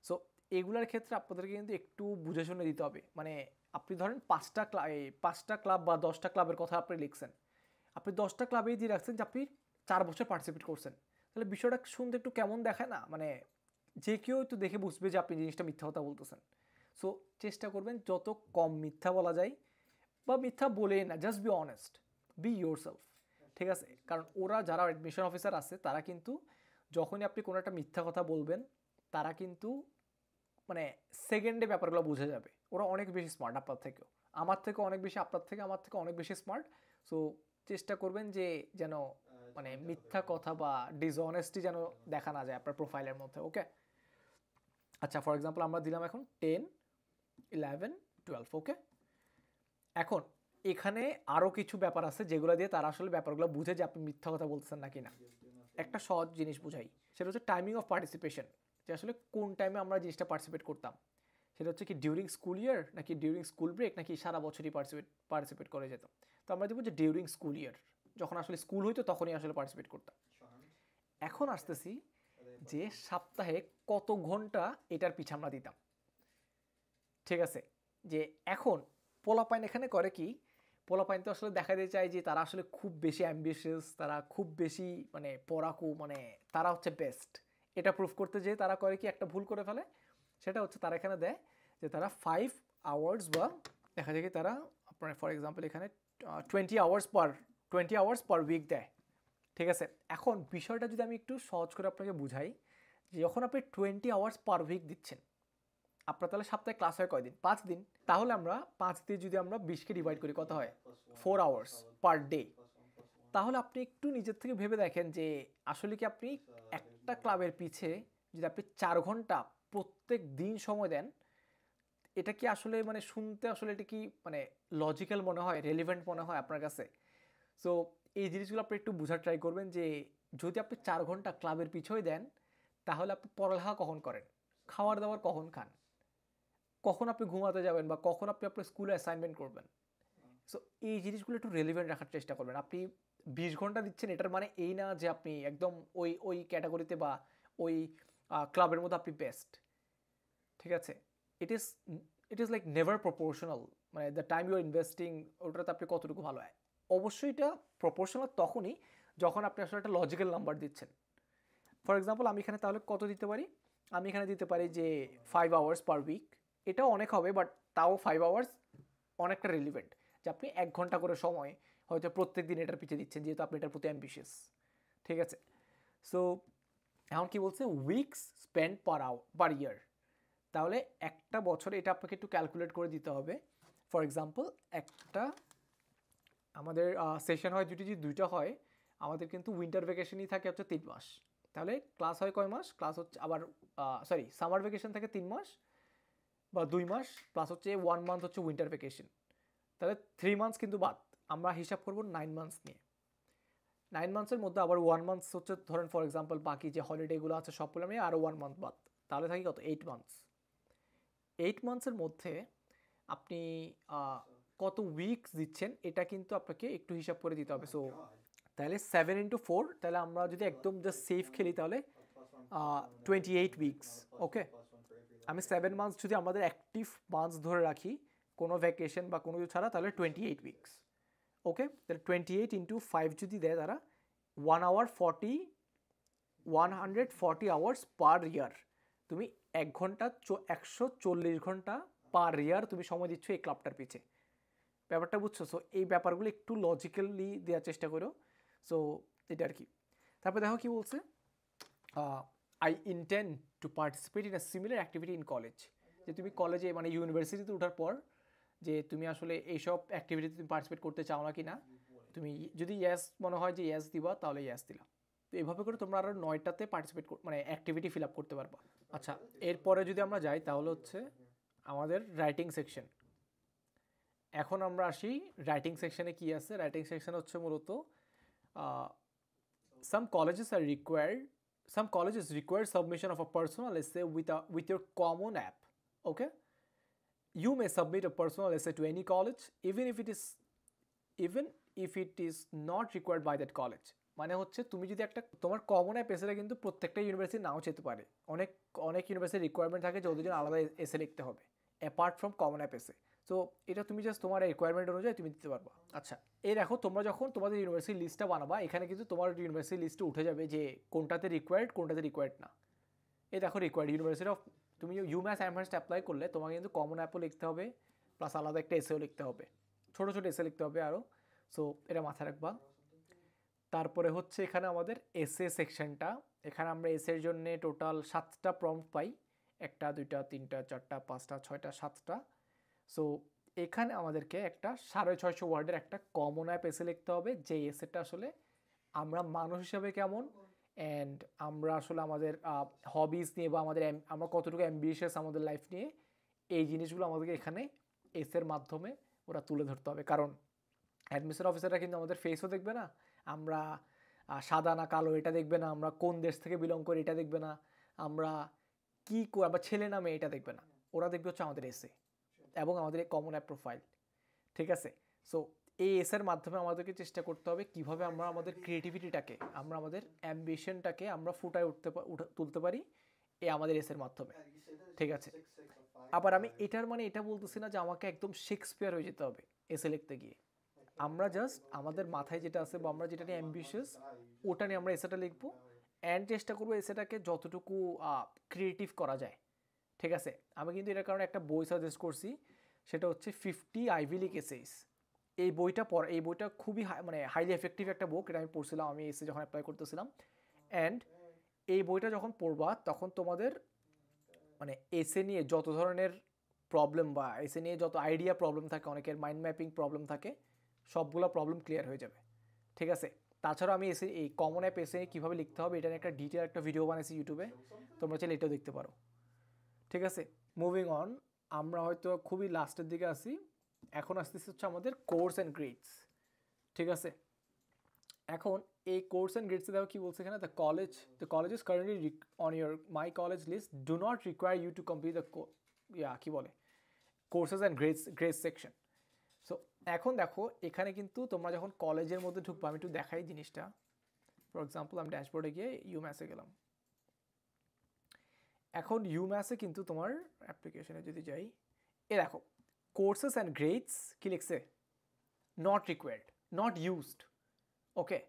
S1: সো এগুলোর ক্ষেত্রে আপনাদেরকে কিন্তু একটু বুঝে শুনে দিতে হবে। মানে আপনি ধরেন 5টা ক্লাব বা 10টা ক্লাবের কথা আপনি লিখছেন, আপনি 10টা ক্লাবেই দিয়ে রাখছেন যে আপনি 4 বছর পার্টিসিপেট করছেন, তাহলে বিষয়টা শুনতে একটু কেমন দেখায় না, মানে যে কেউ একটু দেখে বুঝবে যে আপনি জিনিসটা মিথ্যা কথা বলতেছেন। সো চেষ্টা করবেন যত কম মিথ্যা বলা যায়, বা মিথ্যা বলেই না, just be honest, B your self. ঠিক আছে, কারণ ওরা যারা অ্যাডমিশন অফিসার আছে তারা কিন্তু যখনই আপনি কোনো একটা মিথ্যা কথা বলবেন তারা কিন্তু মানে সেকেন্ডে ব্যাপারগুলো বুঝে যাবে। ওরা অনেক বেশি স্মার্ট আপনার থেকেও, আমার থেকে অনেক বেশি, আপনার থেকে আমার থেকে অনেক বেশি স্মার্ট। সো চেষ্টা করবেন যে যেন মানে মিথ্যা কথা বা ডিসঅনেস্টি যেন দেখা না যায় আপনার প্রোফাইলের মধ্যে। ওকে, আচ্ছা ফর এক্সাম্পল আমরা দিলাম এখন 10, 11, 12। ওকে, এখন এখানে আরও কিছু ব্যাপার আছে যেগুলো দিয়ে তারা আসলে ব্যাপারগুলো বুঝে যে আপনি মিথ্যা কথা বলতেছেন নাকি না। একটা সহজ জিনিস বুঝাই, সেটা হচ্ছে টাইমিং অফ পার্টিসিপেশন, যে আসলে কোন টাইমে আমরা জিনিসটা পার্টিসিপেট করতাম। সেটা হচ্ছে কি ডিউরিং স্কুল ইয়ার, নাকি ডিউরিং স্কুল ব্রেক, নাকি সারা বছরই পার্টিসিপেট করে যেত। তো আমরা দেবো যে ডিউরিং স্কুল ইয়ার, যখন আসলে স্কুল হইতো তখনই আসলে পার্টিসিপেট করতাম। এখন আসতেছি যে সপ্তাহে কত ঘন্টা এটার পিছনে আমরা দিতাম। ঠিক আছে, যে এখন পোলাপাইন এখানে করে কি, পোলাপাইন তো আসলে দেখা দিয়ে চায় যে তারা আসলে খুব বেশি অ্যাম্বিশিয়াস, তারা খুব বেশি মানে পড়াকু, মানে তারা হচ্ছে বেস্ট। এটা প্রুফ করতে যেয়ে তারা করে কি একটা ভুল করে ফেলে, সেটা হচ্ছে তারা এখানে দেয় যে তারা 5 আওয়ার্স বা দেখা যায় কি তারা আপনার ফর এক্সাম্পল এখানে 20 আওয়ার্স পার উইক দেয়। ঠিক আছে, এখন বিষয়টা যদি আমি একটু সহজ করে আপনাকে বুঝাই, যে যখন আপনি 20 আওয়ার্স পার উইক দিচ্ছেন, আপনার তাহলে সপ্তাহে ক্লাস হয় কয়দিন, 5 দিন। তাহলে আমরা 5 দিয়ে যদি আমরা 20কে ডিভাইড করি কত হয়, 4 আওয়ার্স পার ডে। তাহলে আপনি একটু নিজের থেকে ভেবে দেখেন যে আসলে কি আপনি একটা ক্লাবের পিছে যদি আপনি 4 ঘন্টা প্রত্যেক দিন সময় দেন, এটা কি আসলে মানে শুনতে আসলে এটা কি মানে লজিক্যাল মনে হয়, রেলিভেন্ট মনে হয় আপনার কাছে? সো এই জিনিসগুলো আপনি একটু বোঝার ট্রাই করবেন যে যদি আপনি 4 ঘন্টা ক্লাবের পিছনে দেন, তাহলে আপনি পড়ালেখা কখন করেন, খাওয়ার দাওয়ার কখন খান, কখন আপনি ঘুমাতে যাবেন, বা কখন আপনি আপনার স্কুলে অ্যাসাইনমেন্ট করবেন। সো এই জিনিসগুলো একটু রেলিভেন্ট রাখার চেষ্টা করবেন। আপনি 20 ঘন্টা দিচ্ছেন এটার মানে এই না যে আপনি একদম ওই ওই ক্যাটাগরিতে বা ওই ক্লাবের মধ্যে আপনি বেস্ট। ঠিক আছে, it is it is like never proportional, মানে the time you are investing ওটাতে আপনি কতটুকু ভালো হয়। অবশ্যই এটা প্রপোর্শনাল তখনই যখন আপনি আসলে একটা লজিক্যাল নাম্বার দিচ্ছেন। ফর এক্সাম্পল আমি এখানে তাহলে কত দিতে পারি, আমি এখানে দিতে পারি যে 5 আওয়ার্স পার উইক। এটাও অনেক হবে, বাট তাও 5 আওয়ার্স অনেকটা রিলিভেন্ট, যে আপনি 1 ঘন্টা করে সময় হয়তো প্রত্যেক দিন এটার পিছিয়ে দিচ্ছেন, যেহেতু আপনি এটার প্রতি অ্যাম্বিশিয়াস। ঠিক আছে, সো এখন কি বলছে, উইকস স্পেন্ড পার ইয়ার। তাহলে একটা বছরে এটা আপনাকে একটু ক্যালকুলেট করে দিতে হবে। ফর এক্সাম্পল একটা আমাদের সেশন হয় যদি 2টা হয়, আমাদের কিন্তু উইন্টার ভ্যাকেশনই থাকে হচ্ছে 3 মাস। তাহলে ক্লাস হয় কয় মাস, ক্লাস হচ্ছে আবার সামার ভ্যাকেশন থাকে 3 মাস বা 2 মাস, প্লাস হচ্ছে 1 মান্থ হচ্ছে উইন্টার ভ্যাকেশন। তাহলে 3 মান্থস কিন্তু বাদ, আমরা হিসাব করব 9 মান্থস নিয়ে। 9 মান্থসের মধ্যে আবার 1 মান্থস হচ্ছে ধরেন ফর এক্সাম্পল বাকি যে হলিডেগুলো আছে সবগুলো নিয়ে আরও 1 মান্থ বাদ, তাহলে থাকি কত 8 মান্থস। 8 মান্থসের মধ্যে আপনি কত উইকস দিচ্ছেন এটা কিন্তু আপনাকে একটু হিসাব করে দিতে হবে। সো তাহলে 7 × 4, তাহলে আমরা যদি একদম জাস্ট সেফ খেলি তাহলে 28 উইকস। ওকে, আমি 7 মান্থস যদি আমাদের অ্যাক্টিভ মান্থস ধরে রাখি কোনো ভ্যাকেশন বা কোনো কিছু ছাড়া, তাহলে 28 উইকস। ওকে, তাহলে 28 × 5 যদি দেয় তারা 140 আওয়ার্স পার ইয়ার। তুমি 1 ঘন্টা 140 ঘন্টা পার ইয়ার তুমি সময় দিচ্ছ এই ক্লাবটার পিছে। ব্যাপারটা বুঝছো? সো এই ব্যাপারগুলো একটু লজিক্যালি দেওয়ার চেষ্টা করো। সো এটা আর কি। তারপর দেখো কি বলছে, I intend to participate in a similar activity in college. যে তুমি কলেজে মানে ইউনিভার্সিটিতে ওঠার পর যে তুমি আসলে এইসব অ্যাক্টিভিটিতে তুমি পার্টিসিপেট করতে চাও না কি না, তুমি যদি ইয়েস মনে হয় যে ইয়েস দিবা তাহলে ইয়েস দিলা। তো এইভাবে করে তোমরা আরও 9টাতে পার্টিসিপেট মানে অ্যাক্টিভিটি ফিল আপ করতে পারবা। আচ্ছা, এরপরে যদি আমরা যাই তাহলে হচ্ছে আমাদের রাইটিং সেকশন। এখন আমরা আসি রাইটিং সেকশনে কি আছে। রাইটিং সেকশন হচ্ছে মূলত some colleges require submission of a personal essay with your common app. Okay, you may submit a personal essay to any college even if it is not required by that college. মানে হচ্ছে তুমি যদি একটা তোমার কমন অ্যাপ এসেটা কিন্তু প্রত্যেকটা ইউনিভার্সিটি নাও যেতে পারে। অনেক ইউনিভার্সিটির রিকোয়ারমেন্ট থাকে যে ওদের জন্য আলাদা এসে লিখতে হবে অ্যাপার্ট ফ্রম কমন অ্যাপ এসে। সো এটা তুমি জাস্ট তোমার রিকোয়ারমেন্ট অনুযায়ী তুমি দিতে পারবা। আচ্ছা, এই দেখো তোমরা যখন তোমাদের ইউনিভার্সিটি লিস্টটা বানাবা এখানে কিন্তু তোমার ইউনিভার্সিটি লিস্টে উঠে যাবে যে কোনটাতে রিকোয়ার্ড না। এই দেখো রিকোয়ার্ড ইউনিভার্সিটি অফ, তুমি ইউম্যাথ অ্যাডভান্সড অ্যাপ্লাই করলে তোমাকে কিন্তু কমন অ্যাপও লিখতে হবে প্লাস আলাদা একটা এসেও লিখতে হবে, ছোটো এসে লিখতে হবে আরও। সো এটা মাথায় রাখবা। তারপরে হচ্ছে এখানে আমাদের এসএ সেকশনটা। এখানে আমরা এসের জন্য টোটাল 7টা প্রম্পট পাই, 1টা 2টা 3টা 4টা 5টা 6টা 7টা। সো এখানে আমাদেরকে একটা 650 ওয়ার্ডের একটা কমন অ্যাপ এসে লিখতে হবে, যে এসেটা আসলে আমরা মানুষ হিসাবে কেমন অ্যান্ড আমরা আসলে আমাদের হবিজ নিয়ে বা আমরা কতটুকু অ্যাম্বিশিয়াস আমাদের লাইফ নিয়ে, এই জিনিসগুলো আমাদেরকে এখানে এসের মাধ্যমে ওরা তুলে ধরতে হবে। কারণ অ্যাডমিশন অফিসাররা কিন্তু আমাদের ফেসও দেখবে না, আমরা সাদা না কালো এটা দেখবে না, আমরা কোন দেশ থেকে বিলং করি এটা দেখবে না, আমরা কী বা ছেলে না মেয়ে এটা দেখবে না, ওরা দেখবে হচ্ছে আমাদের এসে এবং আমাদের এই কমন অ্যাপ প্রোফাইল। ঠিক আছে, সো এই এসের মাধ্যমে আমাদেরকে চেষ্টা করতে হবে কীভাবে আমরা আমাদের ক্রিয়েটিভিটিটাকে, আমরা আমাদের অ্যাম্বিশনটাকে আমরা ফুটায় তুলতে পারি এই আমাদের এসের মাধ্যমে। ঠিক আছে, আবার আমি এটার মানে এটা বলতেছি না যে আমাকে একদম শেক্সপিয়ার হয়ে যেতে হবে এসে লিখতে গিয়ে। আমরা জাস্ট আমাদের মাথায় যেটা আছে বা আমরা যেটা নিয়ে অ্যাম্বিশিয়াস ওটা নিয়ে আমরা এসেটা লিখবো অ্যান্ড চেষ্টা করবো এসেটাকে যতটুকু ক্রিয়েটিভ করা যায়। ঠিক আছে, আমি কিন্তু এটার কারণে একটা বই সাজেস্ট করছি, সেটা হচ্ছে 50 আইভি লিগ এসেইস। এই বইটা খুবই মানে হাইলি এফেক্টিভ একটা বুক। এটা আমি পড়ছিলাম আমি এসে যখন অ্যাপ্লাই করতেছিলাম। অ্যান্ড এই বইটা যখন পড়বা তখন তোমাদের মানে এসে নিয়ে যত ধরনের প্রবলেম বা এসে নিয়ে যত আইডিয়া প্রবলেম থাকে, অনেকের মাইন্ড ম্যাপিং প্রবলেম থাকে, সবগুলো প্রবলেম ক্লিয়ার হয়ে যাবে। ঠিক আছে, তাছাড়াও আমি এই কমন অ্যাপ এসে কীভাবে লিখতে হবে এটা নিয়ে একটা ডিটেল একটা ভিডিও বানিয়েছি ইউটিউবে, তোমরা চাইলে এটাও দেখতে পারো। ঠিক আছে, মুভিং অন, আমরা হয়তো খুবই লাস্টের দিকে আসি। এখন আসতেছে হচ্ছে আমাদের কোর্স অ্যান্ড গ্রেডস। ঠিক আছে, এখন এই কোর্স অ্যান্ড গ্রেডসে দেখো কী বলছে এখানে, the college is currently on your my college list do not require you to complete the কী বলে courses and grades section. So এখন দেখো এখানে কিন্তু তোমরা যখন কলেজের মধ্যে ঢুকবো, আমি একটু দেখাই জিনিসটা। ফর এক্সাম্পল আমি ড্যাশবোর্ডে গিয়ে ইউম্যাথে গেলাম। এখন ইউম্যাথে কিন্তু তোমার অ্যাপ্লিকেশনে যদি যাই, এ দেখো কোর্সেস অ্যান্ড গ্রেডস কী লিখছে, নট রিকোয়ার্ড, নট ইউজড। ওকে,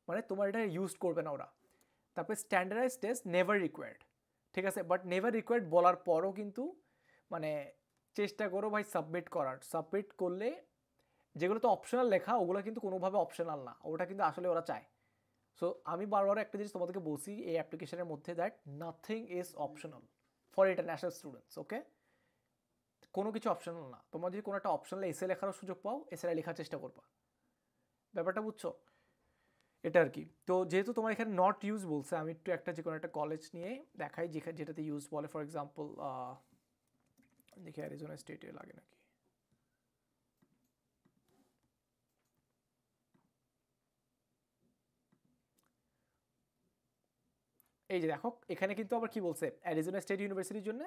S1: মানে তোমার এটা ইউজ করবে না ওরা। তারপরে স্ট্যান্ডার্ডাইজ টেস্ট নেভার রিকোয়ার্ড। ঠিক আছে, বাট নেভার রিকোয়ার্ড বলার পরও কিন্তু মানে চেষ্টা করো ভাই সাবমিট করলে যেগুলো তো অপশনাল লেখা ওগুলো কিন্তু কোনোভাবে অপশনাল না, ওটা কিন্তু আসলে ওরা চায়। সো আমি বারবার একটা জিনিস তোমাদেরকে বলছি এই অ্যাপ্লিকেশনের মধ্যে, that nothing is optional for international students. Okay, কোনো কিছু অপশনাল না। তোমরা যদি কোনো একটা অপশনাল এসে লেখারও সুযোগ পাও, এসেটা লেখার চেষ্টা করবা। ব্যাপারটা বুঝছো? এটা আর কি। তো যেহেতু তোমার এখানে নট ইউজ বলছে, আমি একটু একটা যে কোনো একটা কলেজ নিয়ে দেখাই যেটাতে ইউজ বলে। ফর এক্সাম্পল দেখি অ্যারিজোনা স্টেটে লাগে নাকি। এই যে দেখো এখানে কিন্তু আবার কি বলছে, অ্যারিজোনা স্টেট ইউনিভার্সিটির জন্য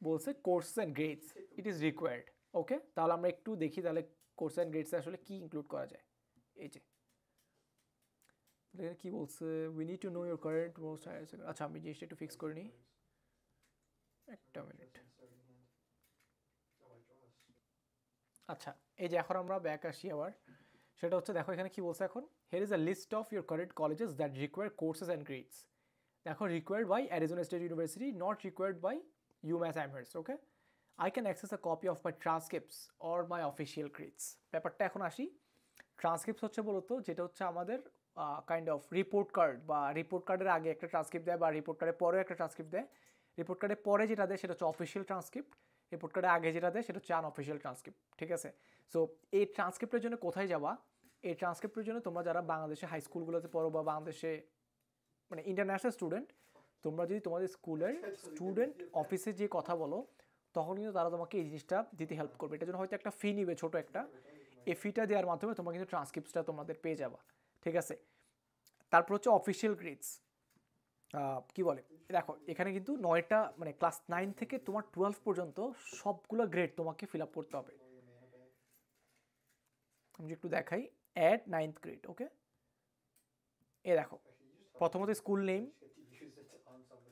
S1: বলছে course and grades it is required. Okay, তাহলে আমরা একটু দেখি তাহলে কোর্স অ্যান্ড গ্রেডসে আসলে কি ইনক্লুড করা যায়। এই যে এখানে কি বলছে, we need to know your current most higher second. আচ্ছা আমি জিনিসটা একটু ফিক্স করে নিই, একটা মিনিট। আচ্ছা এই যে এখন আমরা ব্যাক আসি আবার, সেটা হচ্ছে দেখো এখানে কি বলছে এখন, here is a list of your current colleges that require courses and grades. দেখো required by Arizona State University, not required by UMass Amherst। Okay, I can access a copy of my transcripts or my official grades। ব্যাপারটা এখন আসি, ট্রান্সক্রিপ্টস হচ্ছে বলতো যেটা হচ্ছে আমাদের কাইন্ড অফ রিপোর্ট কার্ড, বা রিপোর্ট কার্ডের আগে একটা ট্রান্সক্রিপ্ট দেয়, বা রিপোর্ট কার্ডের পরেও একটা ট্রান্সক্রিপ্ট দেয়। রিপোর্ট কার্ডের পরে যেটা দেয় সেটা হচ্ছে অফিসিয়াল ট্রান্সক্রিপ্ট, রিপোর্ট কার্ডের আগে যেটা দেয় সেটা হচ্ছে আনঅফিসিয়াল ট্রান্সক্রিপ্ট। ঠিক আছে, সো এই ট্রান্সক্রিপ্টের জন্য কোথায় যাবা, এই ট্রান্সক্রিপ্টের জন্য তোমরা যারা বাংলাদেশে হাই স্কুলগুলোতে পড়ো বা বাংলাদেশে মানে ইন্টারন্যাশনাল স্টুডেন্ট, তোমরা যদি তোমাদের স্কুলের স্টুডেন্ট অফিসে যে কথা বলো তখন কিন্তু তারা তোমাকে এই জিনিসটা দিতে হেল্প করবে। এটার জন্য হয়তো একটা ফি নিবে ছোটো একটা, এই ফিটা দেওয়ার মাধ্যমে তোমরা কিন্তু ট্রান্সক্রিপ্টসটা তোমাদের পেয়ে যাবা। ঠিক আছে, তারপর হচ্ছে অফিসিয়াল গ্রেডস কি বলে, দেখো এখানে কিন্তু 9টা মানে ক্লাস 9 থেকে তোমার 12 পর্যন্ত সবগুলো গ্রেড তোমাকে ফিল আপ করতে হবে। আমি একটু দেখাই, অ্যাট 9th গ্রেড। ওকে, এ দেখো প্রথমত স্কুল নেম,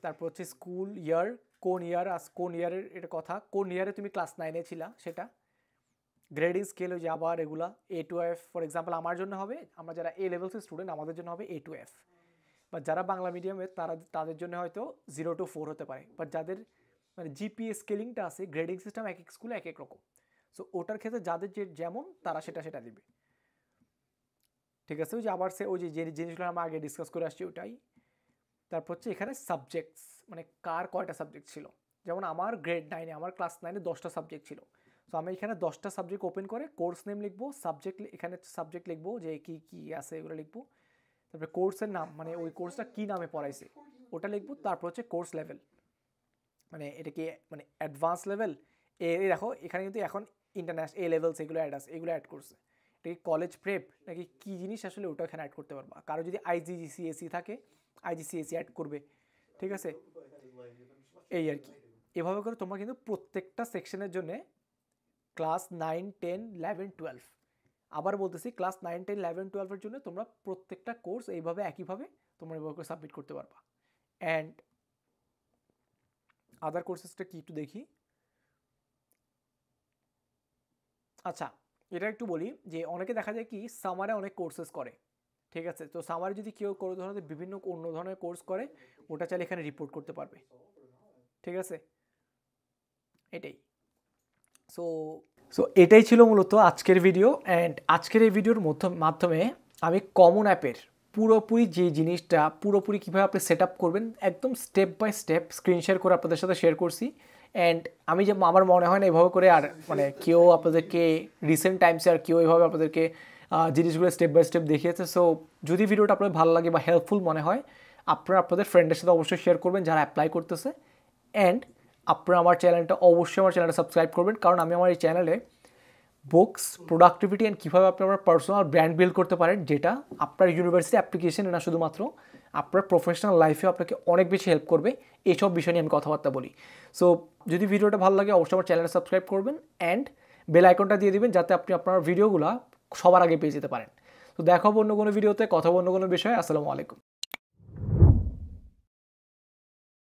S1: তারপর হচ্ছে স্কুল ইয়ার, কোন ইয়ার কোন ইয়ারের এটা কথা, কোন ইয়ারে তুমি ক্লাস 9-এ ছিলা সেটা, গ্রেডিং স্কেল ওই যে আবার এগুলা A to F। For example আমার জন্য হবে, আমরা যারা A লেভেলসের স্টুডেন্ট আমাদের জন্য হবে A to F, বা যারা বাংলা মিডিয়ামের তাদের জন্য হয়তো 0 to 4 হতে পারে। বাট যাদের মানে GPA স্কেলিংটা আছে, গ্রেডিং সিস্টেম এক এক স্কুলে এক এক রকম, সো ওটার ক্ষেত্রে যাদের যে যেমন তারা সেটা দিবে। ঠিক আছে, ওই যে আবার ওই যে জিনিসগুলো আমরা আগে ডিসকাস করে আসছি ওটাই। তারপর হচ্ছে এখানে সাবজেক্টস, মানে কার কয়টা সাবজেক্ট ছিল, যেমন আমার গ্রেড 9-এ আমার ক্লাস 9-এ 10টা সাবজেক্ট ছিল। সো আমি এখানে 10টা সাবজেক্ট ওপেন করে কোর্স নেম লিখবো, সাবজেক্ট এখানে সাবজেক্ট লিখবো যে কি কি আছে এগুলো লিখবো, তারপরে কোর্সের নাম মানে ওই কোর্সটা কী নামে পড়াইছে ওটা লিখবো, তারপর হচ্ছে কোর্স লেভেল মানে এটা কি মানে অ্যাডভান্স লেভেল। দেখো এখানে কিন্তু এখন ইন্টারন্যাশনাল A লেভেলস এগুলো এগুলো অ্যাড করছে, এটা কি কলেজ প্রেপ নাকি কী জিনিস আসলে ওটা এখানে অ্যাড করতে পারবা। কারো যদি IGCSE থাকে IGCSE অ্যাড করবে। ঠিক আছে, এই আর কি, এভাবে করে তোমরা কিন্তু প্রত্যেকটা সেকশনের জন্য ক্লাস 9, 10, 11, 12 আবার বলতেছি ক্লাস 9, 10, 11, 12-এর জন্য তোমরা প্রত্যেকটা কোর্স এইভাবে একইভাবে তোমরা এভাবে করে সাবমিট করতে পারবা। অ্যান্ড আদার কোর্সেসটা কি একটু দেখি। আচ্ছা এটা একটু বলি যে অনেকে দেখা যায় কি সামারে অনেক কোর্সেস করে। ঠিক আছে, তো সামারে যদি কেউ কোনো ধরনের বিভিন্ন অন্য ধরনের কোর্স করে ওটা চাইলে এখানে রিপোর্ট করতে পারবে। ঠিক আছে, এটাই। সো এটাই ছিল মূলত আজকের ভিডিও। অ্যান্ড আজকের এই ভিডিওর মাধ্যমে আমি কমন অ্যাপের পুরোপুরি যে জিনিসটা পুরোপুরি কীভাবে আপনি সেট আপ করবেন একদম step by step screen share করে আপনাদের সাথে শেয়ার করছি। অ্যান্ড আমি যে আমার মনে হয় না এভাবে করে আর মানে কেউ আপনাদেরকে রিসেন্ট টাইমসে আর কেউ এভাবে আপনাদেরকে জিনিসগুলো স্টেপ বাই স্টেপ দেখিয়েছে। সো যদি ভিডিওটা আপনার ভালো লাগে বা হেল্পফুল মনে হয় আপনারা আপনাদের ফ্রেন্ডের সাথে অবশ্যই শেয়ার করবেন যারা অ্যাপ্লাই করতেছে। অ্যান্ড আপনারা আমার চ্যানেলটা অবশ্যই আমার চ্যানেলটা সাবস্ক্রাইব করবেন, কারণ আমি আমার এই চ্যানেলে বুকস প্রোডাক্টিভিটি অ্যান্ড কীভাবে আপনি আপনার পার্সোনাল ব্র্যান্ড বিল্ড করতে পারেন, যেটা আপনার ইউনিভার্সিটি অ্যাপ্লিকেশনে না শুধুমাত্র আপনার প্রফেশনাল লাইফে আপনাকে অনেক বেশি হেল্প করবে, এইসব বিষয় নিয়ে আমি কথাবার্তা বলি। সো যদি ভিডিওটা ভালো লাগে অবশ্যই আমার চ্যানেলটা সাবস্ক্রাইব করবেন অ্যান্ড বেল আইকনটা দিয়ে দিবেন যাতে আপনি আপনার ভিডিওগুলো সবার আগে পেয়ে যেতে পারেন। তো দেখা হবে অন্য কোনো ভিডিওতে, কথা হবে অন্য কোনো বিষয়ে। আসসালামু আলাইকুম।